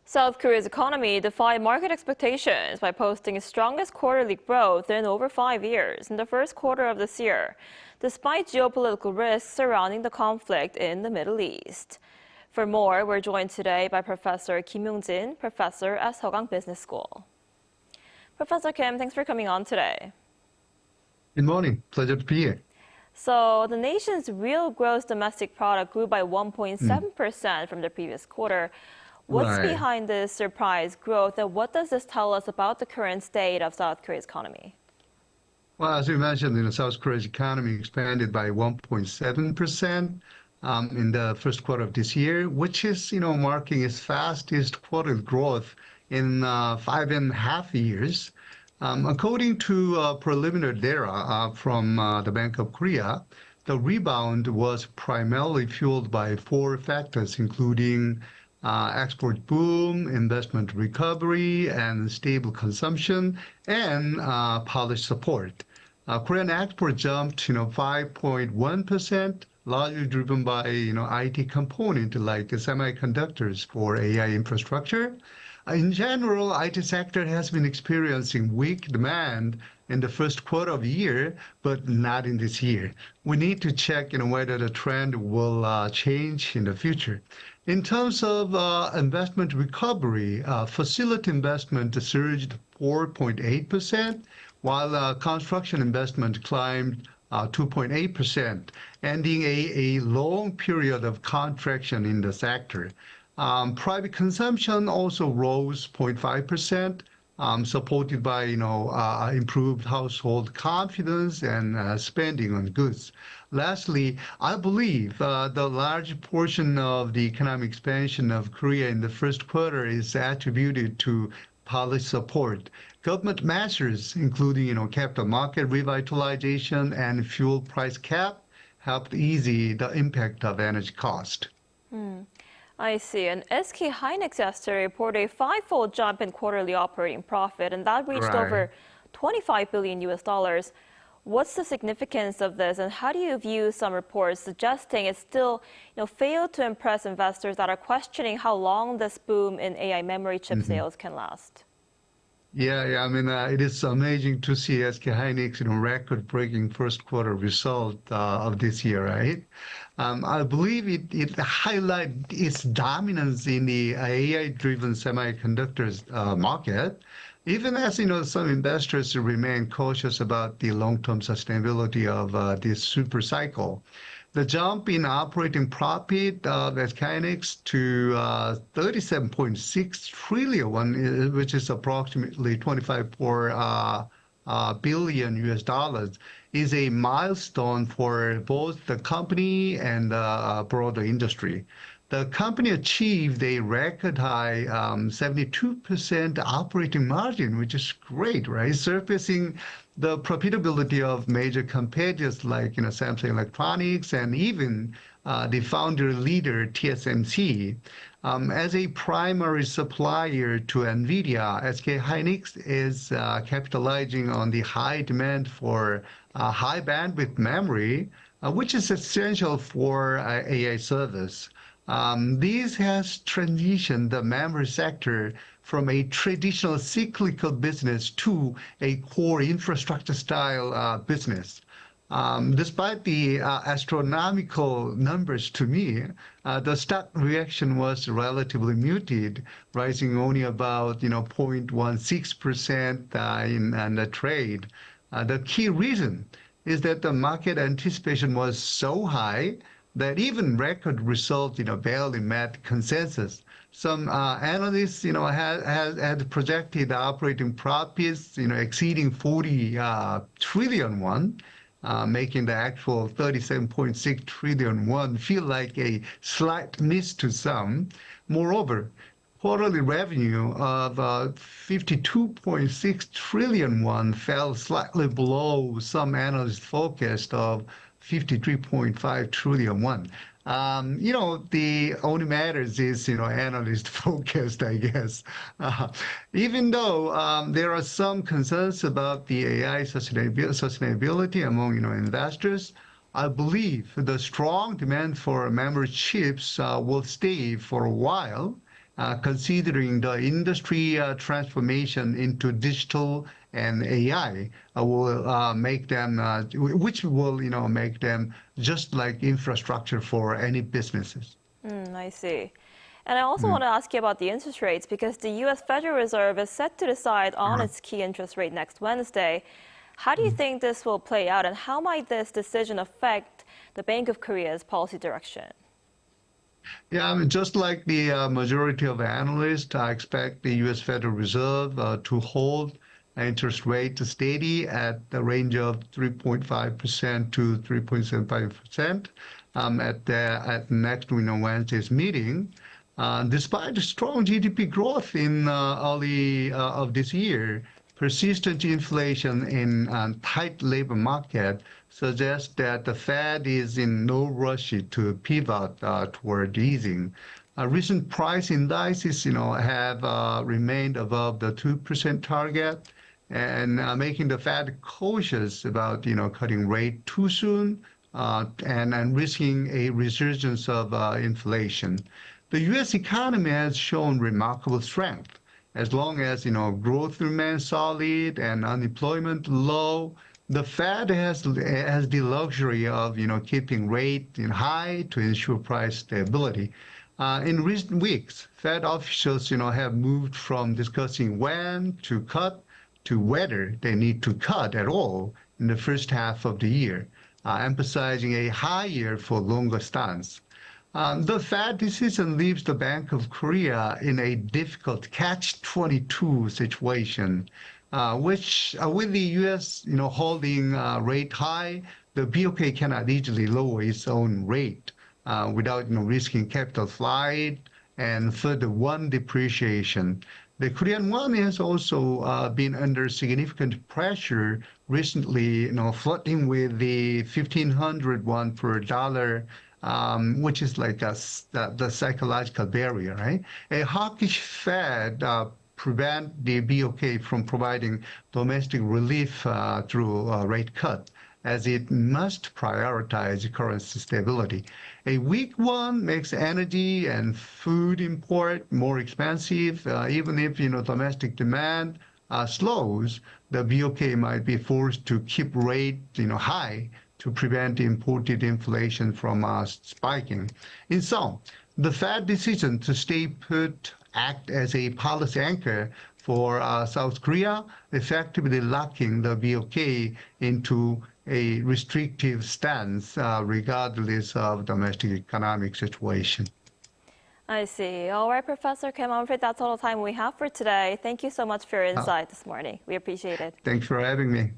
South Korea's economy defied market expectations by posting its strongest quarterly growth in over 5 years in the first quarter of this year, despite geopolitical risks surrounding the conflict in the Middle East. For more, we're joined today by Professor Kim Yong-Jin, professor at Sogang Business School. Professor Kim, thanks for coming on today. Good morning. Pleasure to be here. So the nation's real gross domestic product grew by 1.7% from the previous quarter. What's behind this surprise growth, and what does this tell us about the current state of South Korea's economy? Well, as you mentioned, South Korea's economy expanded by 1.7% in the first quarter of this year, which is, marking its fastest quarterly growth in 5.5 years. According to preliminary data from the Bank of Korea, the rebound was primarily fueled by 4 factors, including export boom, investment recovery, and stable consumption, and policy support. Korean export jumped, 5.1%, largely driven by, IT component like semiconductors for AI infrastructure. In general, IT sector has been experiencing weak demand in the first quarter of the year, but not in this year. We need to check, whether the trend will change in the future. In terms of investment recovery, facility investment surged 4.8%, while construction investment climbed 2.8%, ending a long period of contraction in the sector. Private consumption also rose 0.5%, supported by improved household confidence and spending on goods. Lastly, I believe the large portion of the economic expansion of Korea in the first quarter is attributed to policy support. Government measures, including capital market revitalization and fuel price cap, helped ease the impact of energy cost. I see. And SK hynix yesterday reported a 5-fold jump in quarterly operating profit, and that reached over $25 billion US. What's the significance of this, and how do you view some reports suggesting it still, failed to impress investors that are questioning how long this boom in AI memory chip sales can last? Yeah. It is amazing to see SK hynix, record-breaking first quarter result of this year, right? I believe it highlights its dominance in the AI-driven semiconductors market, even as, some investors remain cautious about the long-term sustainability of this super cycle. The jump in operating profit of SK hynix to 37.6 trillion won, which is approximately 25 billion US, is a milestone for both the company and the broader industry. The company achieved a record high 72% operating margin, which is great, right? Surpassing the profitability of major competitors like Samsung Electronics and even the founder leader TSMC. As a primary supplier to NVIDIA, SK hynix is capitalizing on the high demand for high bandwidth memory, which is essential for AI service. This has transitioned the memory sector from a traditional cyclical business to a core infrastructure style business. Despite the astronomical numbers to me, the stock reaction was relatively muted, rising only about 0.16% in the trade. The key reason is that the market anticipation was so high that even record results, barely met consensus. Some analysts, had projected operating profits, exceeding 40 trillion won, making the actual 37.6 trillion won feel like a slight miss to some. Moreover, quarterly revenue of 52.6 trillion won fell slightly below some analysts' forecast of 53.5 trillion won. The only matters is, analyst focused, I guess. Even though there are some concerns about the AI sustainability among, investors, I believe the strong demand for memory chips will stay for a while. considering the industry transformation into digital and AI will make them, which will, make them just like infrastructure for any businesses. I see. And I also want to ask you about the interest rates because the U.S. Federal Reserve is set to decide on its key interest rate next Wednesday. How do you think this will play out, and how might this decision affect the Bank of Korea's policy direction? Yeah, I mean, just like the majority of analysts, I expect the U.S. Federal Reserve to hold interest rate steady at the range of 3.5% to 3.75% at next Wednesday's meeting. Despite strong GDP growth in early of this year, persistent inflation in tight labor market suggests that the Fed is in no rush to pivot toward easing. Recent price indices, have remained above the 2% target, and making the Fed cautious about, cutting rate too soon and risking a resurgence of inflation. The U.S. economy has shown remarkable strength. As long as, growth remains solid and unemployment low, the Fed has the luxury of, keeping rate high to ensure price stability. In recent weeks, Fed officials, have moved from discussing when to cut to whether they need to cut at all in the first half of the year, emphasizing a higher for longer stance. The Fed decision leaves the Bank of Korea in a difficult catch-22 situation, which with the U.S. Holding rate high, the BOK cannot easily lower its own rate without risking capital flight and further won depreciation. The Korean won has also been under significant pressure recently, flirting with the 1,500 won per dollar, which is like the psychological barrier, right? A hawkish Fed prevent the BOK from providing domestic relief through a rate cut, as it must prioritize currency stability. A weak one makes energy and food import more expensive. Even if domestic demand slows, the BOK might be forced to keep rate high to prevent imported inflation from spiking. In sum, the Fed decision to stay put act as a policy anchor for South Korea, effectively locking the BOK into a restrictive stance regardless of domestic economic situation. I see. All right, Professor Kim, I'm afraid that's all the time we have for today. Thank you so much for your insight this morning. We appreciate it. Thanks for having me.